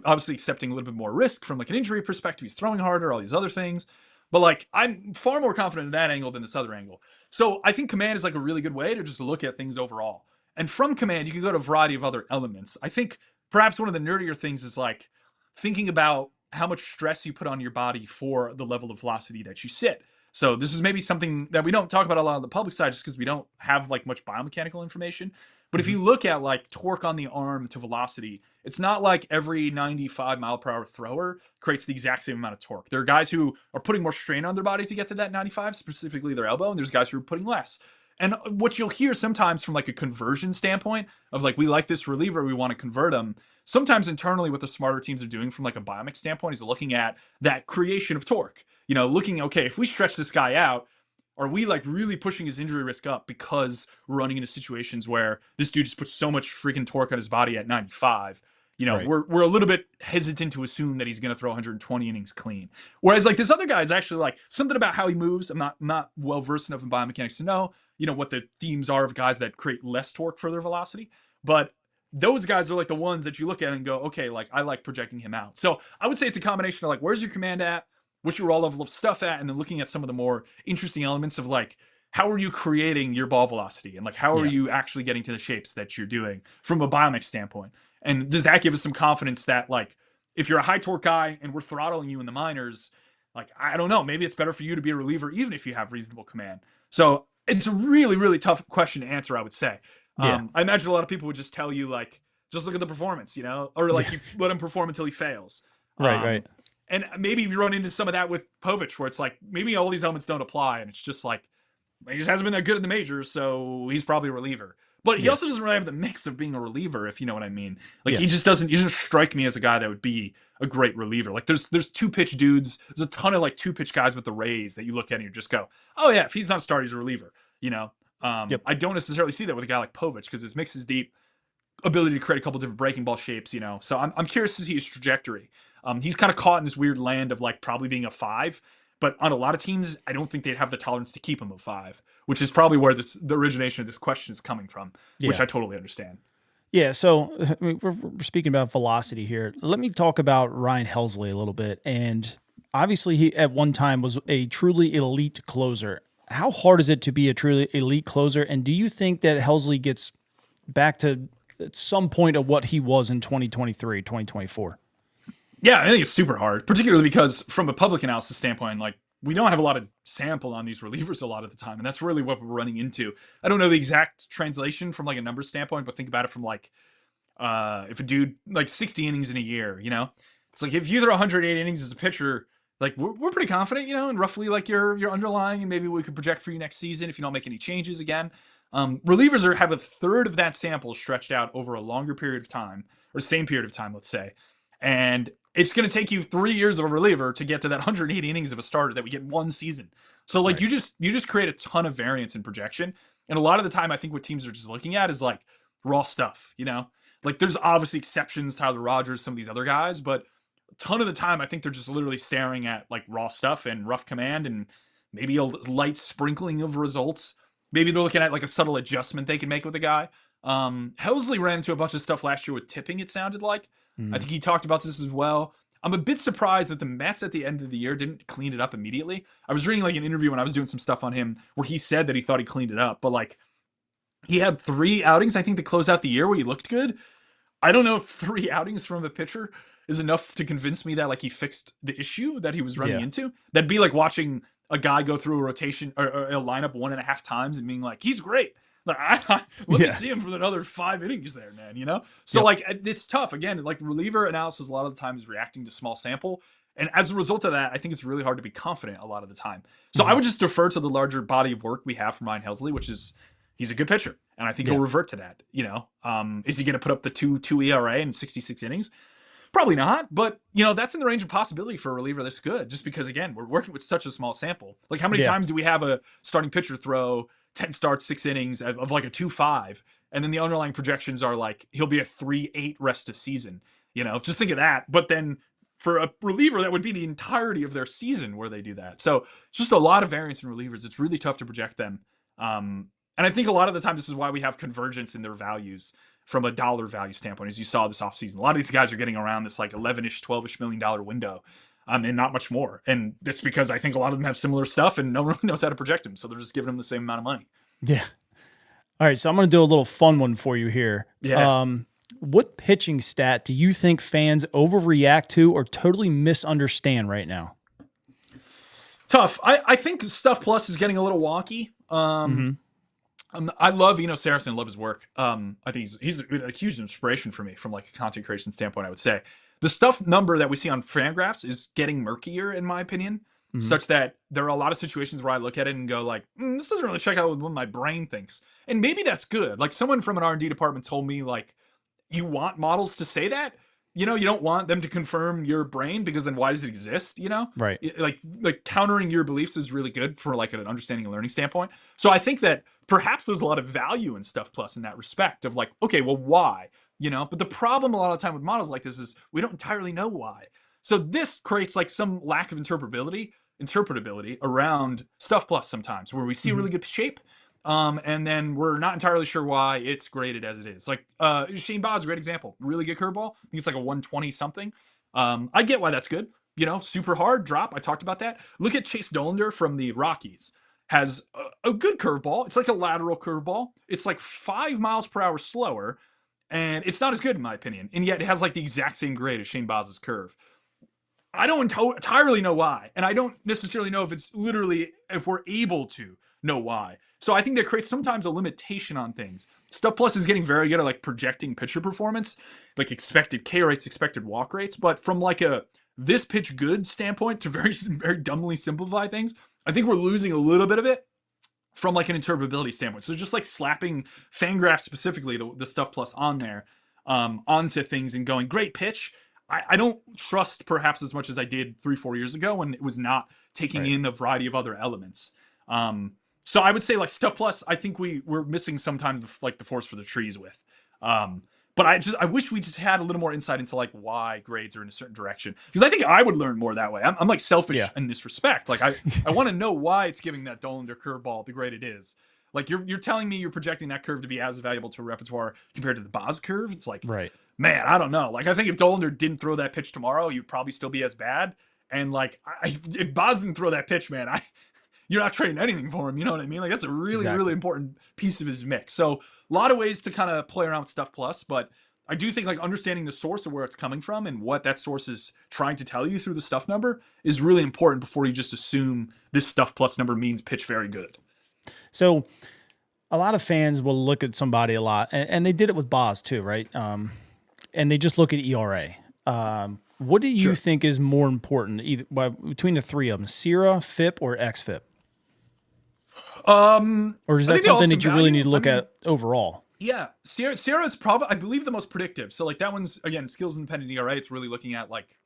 Obviously accepting a little bit more risk from like an injury perspective. He's throwing harder, all these other things. But like, I'm far more confident in that angle than this other angle. So I think command is like a really good way to just look at things overall. And from command, you can go to a variety of other elements. I think perhaps one of the nerdier things is like thinking about how much stress you put on your body for the level of velocity that you sit. So this is maybe something that we don't talk about a lot on the public side just because we don't have like much biomechanical information. But if you look at like torque on the arm to velocity, it's not like every 95 mile per hour thrower creates the exact same amount of torque. There are guys who are putting more strain on their body to get to that 95, specifically their elbow, and there's guys who are putting less. And what you'll hear sometimes from like a conversion standpoint of like, we like this reliever, we want to convert him. Sometimes internally what the smarter teams are doing from like a biomech standpoint is looking at that creation of torque. Looking, okay, if we stretch this guy out, are we like really pushing his injury risk up because we're running into situations where this dude just puts so much freaking torque on his body at 95? Right. We're a little bit hesitant to assume that he's going to throw 120 innings clean. Whereas like this other guy is actually like something about how he moves. I'm not well versed enough in biomechanics to know, what the themes are of guys that create less torque for their velocity. But those guys are like the ones that you look at and go, okay, like I like projecting him out. So I would say it's a combination of like, where's your command at? What's your raw level of stuff at? And then looking at some of the more interesting elements of like, how are you creating your ball velocity? And like, how are you actually getting to the shapes that you're doing from a biomech standpoint? And does that give us some confidence that like, if you're a high torque guy and we're throttling you in the minors, like, I don't know, maybe it's better for you to be a reliever, even if you have reasonable command. So it's a really, really tough question to answer, I would say. I imagine a lot of people would just tell you like, just look at the performance, or like you let him perform until he fails. Right. And maybe you run into some of that with Povich, where it's like, maybe all these elements don't apply. And it's just like, he just hasn't been that good in the majors, so he's probably a reliever. But he also doesn't really have the mix of being a reliever, if you know what I mean. Like, he doesn't strike me as a guy that would be a great reliever. Like, there's 2-pitch dudes. There's a ton of like 2-pitch guys with the Rays that you look at and you just go, oh yeah, if he's not a starter, he's a reliever, I don't necessarily see that with a guy like Povich because his mix is deep, ability to create a couple different breaking ball shapes, So I'm curious to see his trajectory. He's kind of caught in this weird land of like probably being a 5, but on a lot of teams, I don't think they'd have the tolerance to keep him a 5, which is probably where the origination of this question is coming from, which I totally understand. Yeah, so we're speaking about velocity here. Let me talk about Ryan Helsley a little bit. And obviously, he at one time was a truly elite closer. How hard is it to be a truly elite closer? And do you think that Helsley gets back to at some point of what he was in 2023, 2024? Yeah, I think it's super hard, particularly because from a public analysis standpoint, like we don't have a lot of sample on these relievers a lot of the time. And that's really what we're running into. I don't know the exact translation from like a numbers standpoint, but think about it from like If a dude like 60 innings in a year, it's like if you throw 108 innings as a pitcher, like we're pretty confident, and roughly like your underlying, and maybe we could project for you next season if you don't make any changes again. Relievers have a third of that sample stretched out over a longer period of time, or same period of time, let's say. And it's going to take you 3 years of a reliever to get to that 180 innings of a starter that we get one season. So like you just create a ton of variance in projection. And a lot of the time, I think what teams are just looking at is like raw stuff, Like there's obviously exceptions, Tyler Rogers, some of these other guys, but a ton of the time, I think they're just literally staring at like raw stuff and rough command and maybe a light sprinkling of results. Maybe they're looking at like a subtle adjustment they can make with a guy. Helsley ran into a bunch of stuff last year with tipping, it sounded like. I think he talked about this as well. I'm a bit surprised that the Mets at the end of the year didn't clean it up immediately. I was reading like an interview when I was doing some stuff on him where he said that he thought he cleaned it up, but like he had 3 outings, I think, to close out the year where he looked good. I don't know if 3 outings from a pitcher is enough to convince me that like he fixed the issue that he was running into. That'd be like watching a guy go through a rotation or a lineup 1.5 times and being like, he's great. Like, let me see him for another 5 innings there, man, So, like, it's tough. Again, like, reliever analysis a lot of the time is reacting to small sample. And as a result of that, I think it's really hard to be confident a lot of the time. So I would just defer to the larger body of work we have from Ryan Helsley, which is he's a good pitcher. And I think he'll revert to that, Is he going to put up the 2 ERA in 66 innings? Probably not, but that's in the range of possibility for a reliever this good. Just because again, we're working with such a small sample. Like how many times do we have a starting pitcher throw 10 starts, 6 innings of like a 2.5, and then the underlying projections are like he'll be a 3.8 rest of season. Just think of that. But then for a reliever, that would be the entirety of their season where they do that. So it's just a lot of variance in relievers. It's really tough to project them. And I think a lot of the time this is why we have convergence in their values from a dollar value standpoint, as you saw this offseason. A lot of these guys are getting around this like 11-ish, 12-ish $million window, and not much more. And that's because I think a lot of them have similar stuff and no one really knows how to project them. So they're just giving them the same amount of money. Yeah. All right. So I'm going to do a little fun one for you here. Yeah. What pitching stat do you think fans overreact to or totally misunderstand right now? Tough. I think Stuff Plus is getting a little wonky. I love Saracen. I love his work. I think he's a huge inspiration for me from like a content creation standpoint, I would say. The stuff number that we see on Fangraphs is getting murkier, in my opinion, such that there are a lot of situations where I look at it and go like, this doesn't really check out with what my brain thinks. And maybe that's good. Like someone from an R&D department told me like, you want models to say that? You don't want them to confirm your brain because then why does it exist? Right. Like countering your beliefs is really good for like an understanding and learning standpoint. So I think that perhaps there's a lot of value in Stuff Plus in that respect of like, okay, well, why? But the problem a lot of the time with models like this is we don't entirely know why. So this creates like some lack of interpretability around Stuff Plus sometimes where we see really good shape. And then we're not entirely sure why it's graded as it is. Like Shane Baz, a great example. Really good curveball. I think it's like a 120 something. I get why that's good. Super hard drop. I talked about that. Look at Chase Dollander from the Rockies. Has a good curveball. It's like a lateral curveball. It's like 5 miles per hour slower, and it's not as good in my opinion. And yet it has like the exact same grade as Shane Baz's curve. I don't entirely know why, and I don't necessarily know if it's literally if we're able to know why. So I think that creates sometimes a limitation on things. Stuff Plus is getting very good at like projecting pitcher performance, like expected K rates, expected walk rates, but from like a this pitch good standpoint to very very dumbly simplify things, I think we're losing a little bit of it from like an interpretability standpoint. So just like slapping Fangraphs specifically, the Stuff Plus on there, onto things and going great pitch. I don't trust perhaps as much as I did 3-4 years ago when it was not taking in a variety of other elements. So I would say like Stuff Plus, I think we're missing sometimes like the forest for the trees with. But I wish we just had a little more insight into like why grades are in a certain direction. Because I think I would learn more that way. I'm like selfish in this respect. Like I want to know why it's giving that Dollander curveball the grade it is. Like you're telling me you're projecting that curve to be as valuable to a repertoire compared to the Baz curve. It's like, man, I don't know. Like I think if Dollander didn't throw that pitch tomorrow, you'd probably still be as bad. And like if Baz didn't throw that pitch, man, you're not trading anything for him. You know what I mean? Like that's a really, really important piece of his mix. So a lot of ways to kind of play around with Stuff Plus, but I do think like understanding the source of where it's coming from and what that source is trying to tell you through the stuff number is really important before you just assume this Stuff Plus number means pitch very good. So a lot of fans will look at somebody a lot, and they did it with Baz too, right? and they just look at ERA. What do you think is more important between the three of them, SIRA, FIP, or XFIP? Or is that something that you really need to look at overall? Yeah, Sierra is probably, I believe, the most predictive. So like that one's, again, skills independent ERA. It's really looking at like,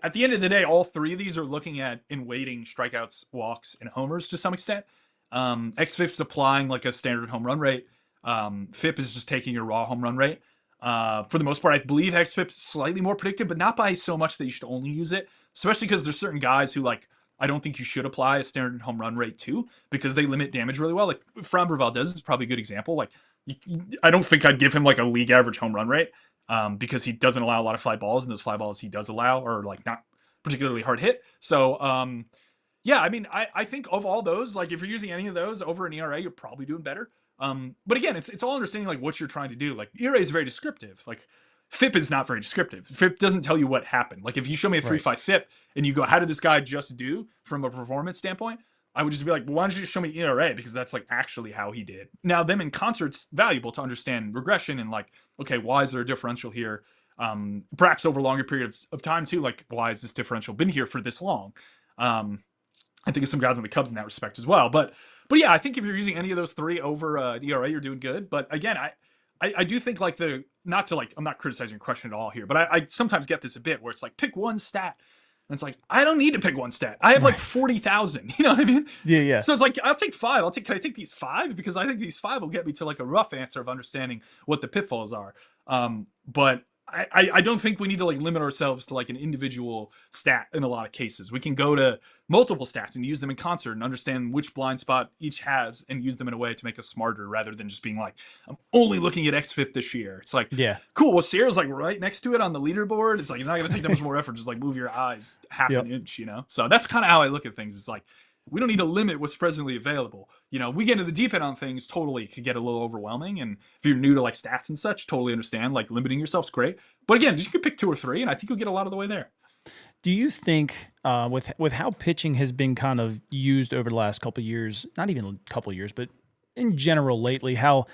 at the end of the day, all three of these are looking at in weighting strikeouts, walks, and homers to some extent. XFIP's applying like a standard home run rate. FIP is just taking your raw home run rate. For the most part, I believe XFIP is slightly more predictive, but not by so much that you should only use it, especially because there's certain guys who like, I don't think you should apply a standard home run rate to, because they limit damage really well. Like Framber Valdez is probably a good example. Like I don't think I'd give him like a league average home run rate, because he doesn't allow a lot of fly balls, and those fly balls he does allow are like not particularly hard hit. So yeah, I mean, I think of all those, like if you're using any of those over an ERA, you're probably doing better. But again, it's all understanding like what you're trying to do. Like ERA is very descriptive. Like FIP is not very descriptive. FIP doesn't tell you what happened. Like if you show me a 3.5 FIP and you go, how did this guy just do from a performance standpoint? I would just be like, well, why don't you just show me ERA? Because that's like actually how he did. Now, them in concert's valuable to understand regression and like, okay, why is there a differential here? Perhaps over longer periods of time too. Like, why has this differential been here for this long? I think of some guys on the Cubs in that respect as well. But yeah, I think if you're using any of those three over ERA, you're doing good. But again, I do think like not to like, I'm not criticizing your question at all here, but I sometimes get this a bit where it's like, pick one stat. And it's like, I don't need to pick one stat. I have like 40,000. You know what I mean? Yeah. So it's like, I'll take 5. Can I take these 5? Because I think these 5 will get me to like a rough answer of understanding what the pitfalls are. But I don't think we need to like limit ourselves to like an individual stat in a lot of cases. We can go to multiple stats and use them in concert and understand which blind spot each has and use them in a way to make us smarter, rather than just being like, I'm only looking at XFIP this year. It's like, yeah, cool. Well, Sierra's like right next to it on the leaderboard. It's like, you're not going to take that much more effort. Just like move your eyes half an inch, you know? So that's kind of how I look at things. It's like, we don't need to limit what's presently available. You know, we get into the deep end on things, totally could get a little overwhelming. And if you're new to like stats and such, totally understand like limiting yourself's great. But again, you could pick 2 or 3, and I think you'll get a lot of the way there. Do you think with how pitching has been kind of used over the last couple of years, not even a couple of years, but in general lately, how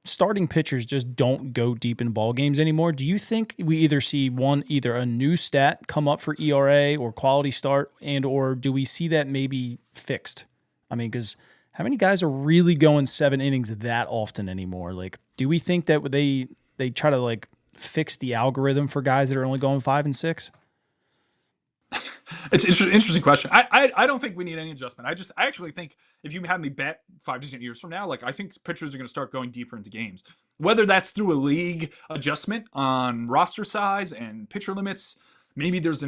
starting pitchers just don't go deep in ball games anymore? Do you think we either see either a new stat come up for ERA or quality start, or do we see that maybe fixed? I mean, because how many guys are really going 7 innings that often anymore? Like, do we think that they try to like fix the algorithm for guys that are only going 5 and 6? It's an interesting question. I don't think we need any adjustment. I actually think if you had me bet 5 to 10 years from now, like I think pitchers are going to start going deeper into games, whether that's through a league adjustment on roster size and pitcher limits. Maybe there's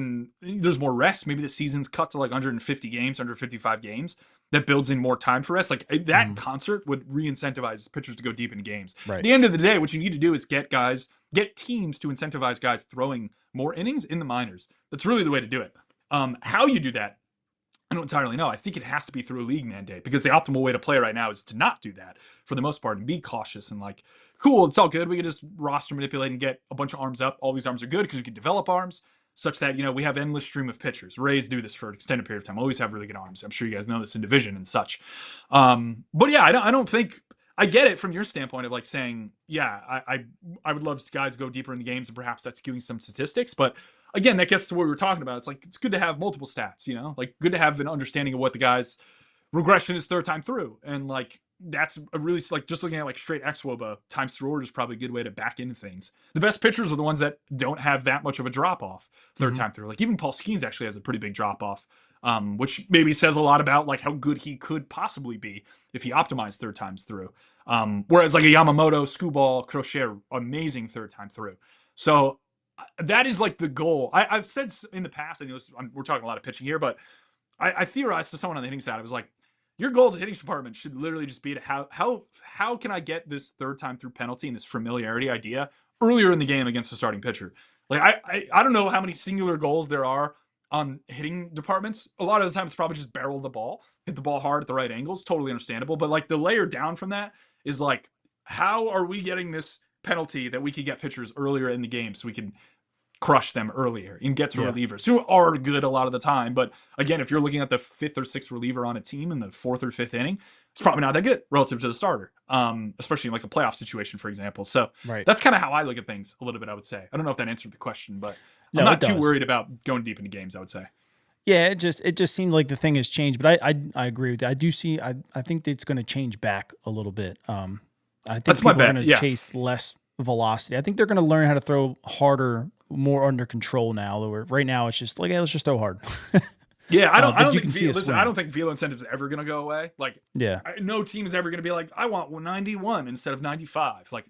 more rest. Maybe the season's cut to like 150 games, 155 games. That builds in more time for us. Like that concert would re-incentivize pitchers to go deep into games. Right. At the end of the day, what you need to do is get teams to incentivize guys throwing more innings in the minors. That's really the way to do it. How you do that, I don't entirely know. I think it has to be through a league mandate, because the optimal way to play right now is to not do that for the most part and be cautious and like, cool, it's all good. We can just roster manipulate and get a bunch of arms up. All these arms are good because we can develop arms such that, you know, we have endless stream of pitchers. Rays do this for an extended period of time. Always have really good arms. I'm sure you guys know this in division and such. But yeah, I don't think, I get it from your standpoint of like saying, yeah, I would love guys to go deeper in the games, and perhaps that's skewing some statistics. But again, that gets to what we were talking about. It's like, it's good to have multiple stats, you know, like good to have an understanding of what the guy's regression is third time through. And like, that's a really, like just looking at like straight xWOBA times through order is probably a good way to back into things. The best pitchers are the ones that don't have that much of a drop off third time through. Like even Paul Skeens actually has a pretty big drop off, which maybe says a lot about like how good he could possibly be if he optimized third times through. Whereas like a Yamamoto, Skubal, Crochet, amazing third time through. So that is like the goal. I've said in the past, I know we're talking a lot of pitching here, but I theorized to someone on the hitting side. I was like, your goals at hitting department should literally just be to how can I get this third time through penalty and this familiarity idea earlier in the game against the starting pitcher? Like I don't know how many singular goals there are on hitting departments. A lot of the time it's probably just barrel the ball, hit the ball hard at the right angles, totally understandable. But like the layer down from that is like, how are we getting this penalty that we could get pitchers earlier in the game so we can crush them earlier and get to relievers who are good a lot of the time. But again, if you're looking at the 5th or 6th reliever on a team in the 4th or 5th inning, it's probably not that good relative to the starter, especially in like a playoff situation, for example. So that's kind of how I look at things a little bit, I would say. I don't know if that answered the question, but I'm not too worried about going deep into games, I would say. Yeah, it just seemed like the thing has changed, but I agree with you. I do see. I think it's going to change back a little bit. I think That's people my bet. are going to chase less velocity. I think they're going to learn how to throw harder, more under control now. Where right now it's just like, hey, let's just throw hard. Yeah, I don't think velo incentives are ever going to go away. Like, no team is ever going to be like, I want 91 instead of 95. Like,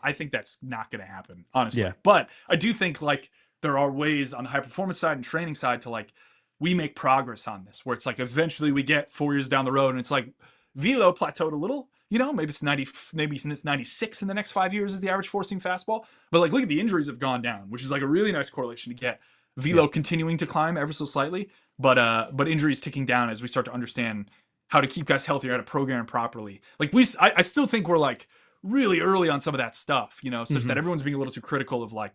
I think that's not going to happen, honestly. Yeah. But I do think like there are ways on the high performance side and training side to like, we make progress on this, where it's like eventually we get 4 years down the road and it's like velo plateaued a little, maybe it's 90, maybe it's 96 in the next 5 years is the average four-seam fastball. But like, look at the injuries have gone down, which is like a really nice correlation to get. Velo continuing to climb ever so slightly, but injuries ticking down as we start to understand how to keep guys healthier, how to program properly. Like I still think we're like really early on some of that stuff, such that everyone's being a little too critical of like,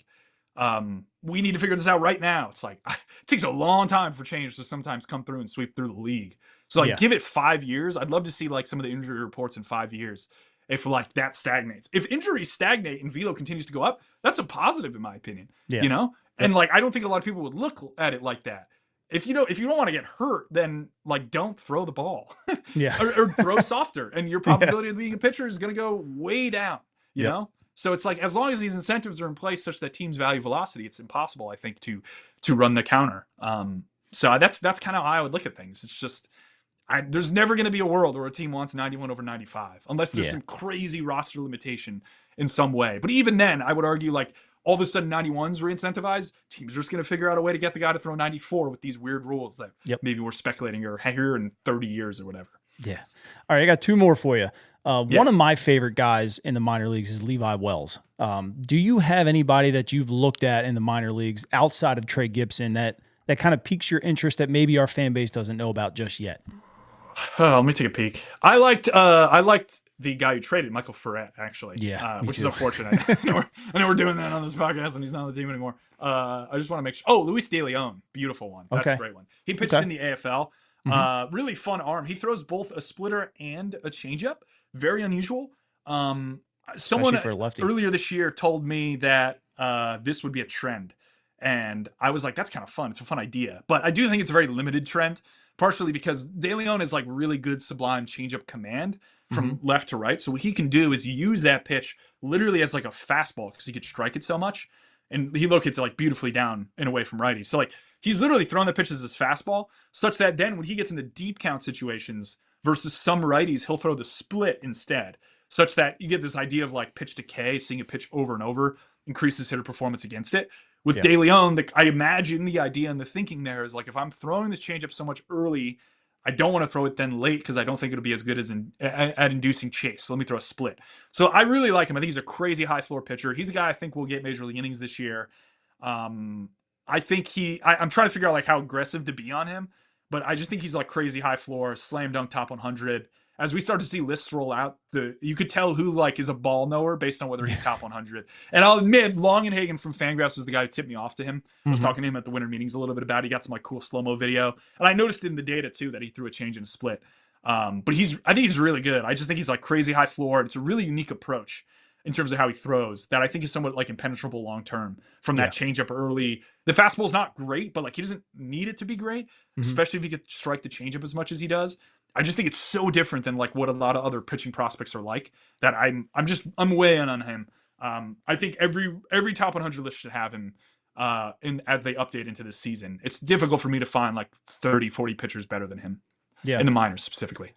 we need to figure this out right now. It's like, it takes a long time for change to sometimes come through and sweep through the league. So like, give it 5 years. I'd love to see like some of the injury reports in 5 years. If like that stagnates, if injuries stagnate and velo continues to go up, that's a positive in my opinion, And like, I don't think a lot of people would look at it like that. If you don't want to get hurt, then like, don't throw the ball or throw softer. And your probability of being a pitcher is going to go way down, you know? So it's like, as long as these incentives are in place such that teams value velocity, it's impossible, I think, to run the counter. So that's kind of how I would look at things. It's just, there's never going to be a world where a team wants 91 over 95, unless there's some crazy roster limitation in some way. But even then, I would argue like all of a sudden 91's re-incentivized, teams are just going to figure out a way to get the guy to throw 94 with these weird rules that maybe we're speculating are here in 30 years or whatever. Yeah. All right, I got 2 more for you. One of my favorite guys in the minor leagues is Levi Wells. Do you have anybody that you've looked at in the minor leagues outside of Trey Gibson that kind of piques your interest that maybe our fan base doesn't know about just yet? Let me take a peek. I liked the guy who traded, Michael Ferret, actually. Yeah, which is unfortunate. I know we're doing that on this podcast and he's not on the team anymore. I just want to make sure. Oh, Luis De Leon. Beautiful one. That's a great one. He pitched in the AFL. Really fun arm. He throws both a splitter and a changeup. Very unusual. Someone for a lefty earlier this year told me that this would be a trend. And I was like, that's kind of fun. It's a fun idea. But I do think it's a very limited trend, partially because De Leon is like really good sublime changeup command from left to right. So what he can do is use that pitch literally as like a fastball because he could strike it so much. And he locates it like beautifully down and away from righties. So like he's literally throwing the pitches as fastball, such that then when he gets into deep count situations versus some righties, he'll throw the split instead, such that you get this idea of like pitch decay, seeing a pitch over and over increases hitter performance against it. With De Leon, I imagine the idea and the thinking there is like, if I'm throwing this changeup so much early, I don't want to throw it then late because I don't think it'll be as good as at inducing chase. So let me throw a split. So I really like him. I think he's a crazy high floor pitcher. He's a guy I think will get major league innings this year. I think I'm trying to figure out like how aggressive to be on him, but I just think he's like crazy high floor, slam dunk top 100. As we start to see lists roll out, you could tell who like is a ball knower based on whether he's top 100. And I'll admit, Longenhagen from Fangraphs was the guy who tipped me off to him. I was talking to him at the winter meetings a little bit about it. He got some like cool slow-mo video. And I noticed in the data too that he threw a change and a split. But I think he's really good. I just think he's like crazy high floor. It's a really unique approach in terms of how he throws that I think is somewhat like impenetrable long-term from that changeup early. The fastball's not great, but like he doesn't need it to be great, especially if he could strike the changeup as much as he does. I just think it's so different than like what a lot of other pitching prospects are like that I'm way in on him. I think every top 100 list should have him as they update into this season. It's difficult for me to find like 30, 40 pitchers better than him in the minors specifically.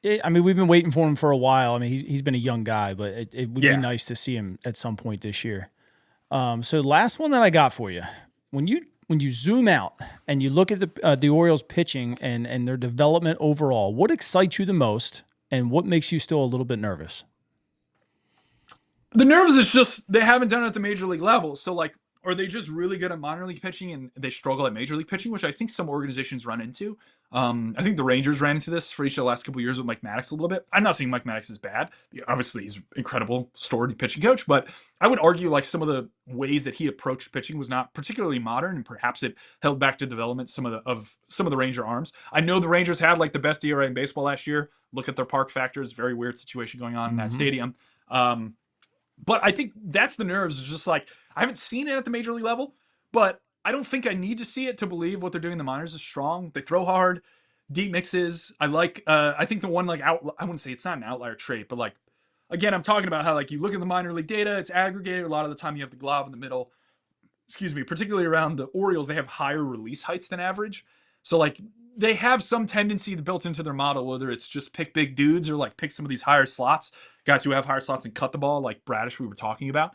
I mean, we've been waiting for him for a while. I mean, he's been a young guy, but it would be nice to see him at some point this year. So last one that I got for you, when you zoom out and you look at the Orioles pitching and their development overall, what excites you the most and what makes you still a little bit nervous? The nerves is just they haven't done it at the major league level. So like are they just really good at minor league pitching and they struggle at major league pitching, which I think some organizations run into. I think the Rangers ran into this for each of the last couple of years with Mike Maddox a little bit. I'm not saying Mike Maddox is bad. Obviously, he's an incredible storied pitching coach, but I would argue like some of the ways that he approached pitching was not particularly modern, and perhaps it held back to development some of the Ranger arms. I know the Rangers had like the best ERA in baseball last year. Look at their park factors. Very weird situation going on in that stadium. But I think that's the nerves. Is just like, I haven't seen it at the major league level, but I don't think I need to see it to believe what they're doing in the minors is strong. They throw hard, deep mixes. I think the one like I wouldn't say it's not an outlier trait, but like, again, I'm talking about how like you look at the minor league data, it's aggregated. A lot of the time you have the glob in the middle, particularly around the Orioles, they have higher release heights than average. So like they have some tendency built into their model, whether it's just pick big dudes or like pick some of these higher slots, guys who have higher slots and cut the ball, like Bradish we were talking about.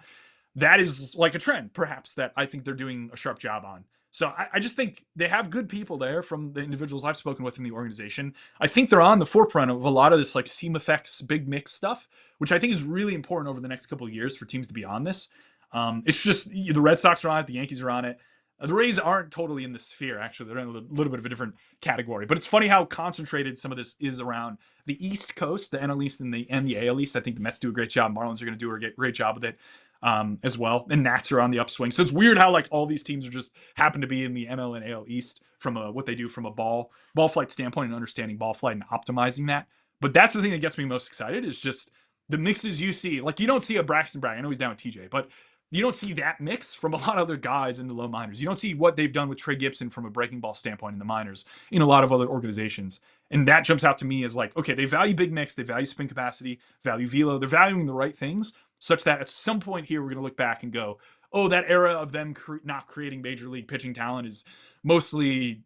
That is like a trend, perhaps, that I think they're doing a sharp job on. So I just think they have good people there from the individuals I've spoken with in the organization. I think they're on the forefront of a lot of this like seam effects, big mix stuff, which I think is really important over the next couple of years for teams to be on this. It's just the Red Sox are on it, the Yankees are on it. The Rays aren't totally in the sphere, actually. They're in a little bit of a different category. But it's funny how concentrated some of this is around the East Coast, the NL East and the AL East. I think the Mets do a great job. Marlins are going to do a great job with it as well. And Nats are on the upswing. So it's weird how like all these teams are just happen to be in the NL and AL East from what they do from a ball flight standpoint and understanding ball flight and optimizing that. But that's the thing that gets me most excited is just the mixes you see. Like you don't see a Braxton Bragg. I know he's down with TJ, but you don't see that mix from a lot of other guys in the low minors. You don't see what they've done with Trey Gibson from a breaking ball standpoint in the minors in a lot of other organizations. And that jumps out to me as like, okay, they value big mix, they value spin capacity, value velo, they're valuing the right things such that at some point here, we're going to look back and go, oh, that era of them not creating major league pitching talent is mostly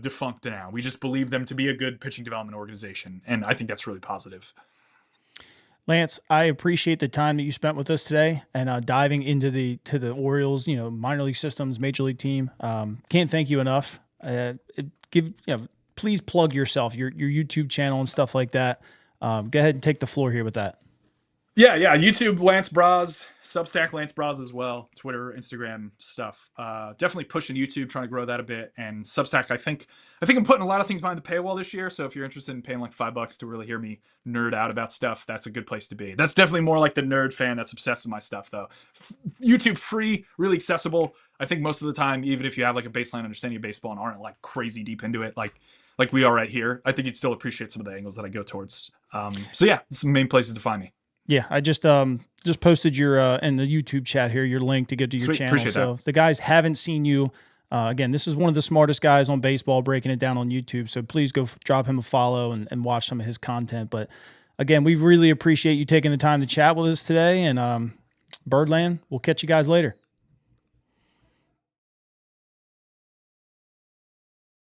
defunct now. We just believe them to be a good pitching development organization. And I think that's really positive. Lance, I appreciate the time that you spent with us today and diving into the Orioles, minor league systems, major league team. Can't thank you enough. Please plug yourself, your YouTube channel and stuff like that. Go ahead and take the floor here with that. Yeah. YouTube, Lance Bros, Substack, Lance Bros as well, Twitter, Instagram stuff. Definitely pushing YouTube, trying to grow that a bit. And Substack, I think I'm putting a lot of things behind the paywall this year. So if you're interested in paying like $5 to really hear me nerd out about stuff, that's a good place to be. That's definitely more like the nerd fan that's obsessed with my stuff though. YouTube free, really accessible. I think most of the time, even if you have like a baseline understanding of baseball and aren't like crazy deep into it, like we are right here, I think you'd still appreciate some of the angles that I go towards. So yeah, it's the main places to find me. Yeah, I just posted your in the YouTube chat here your link to get to your Sweet, channel. appreciate So that. if the guys haven't seen you, again, this is one of the smartest guys on baseball breaking it down on YouTube. So please go drop him a follow and watch some of his content. But again, we really appreciate you taking the time to chat with us today. And Birdland, we'll catch you guys later.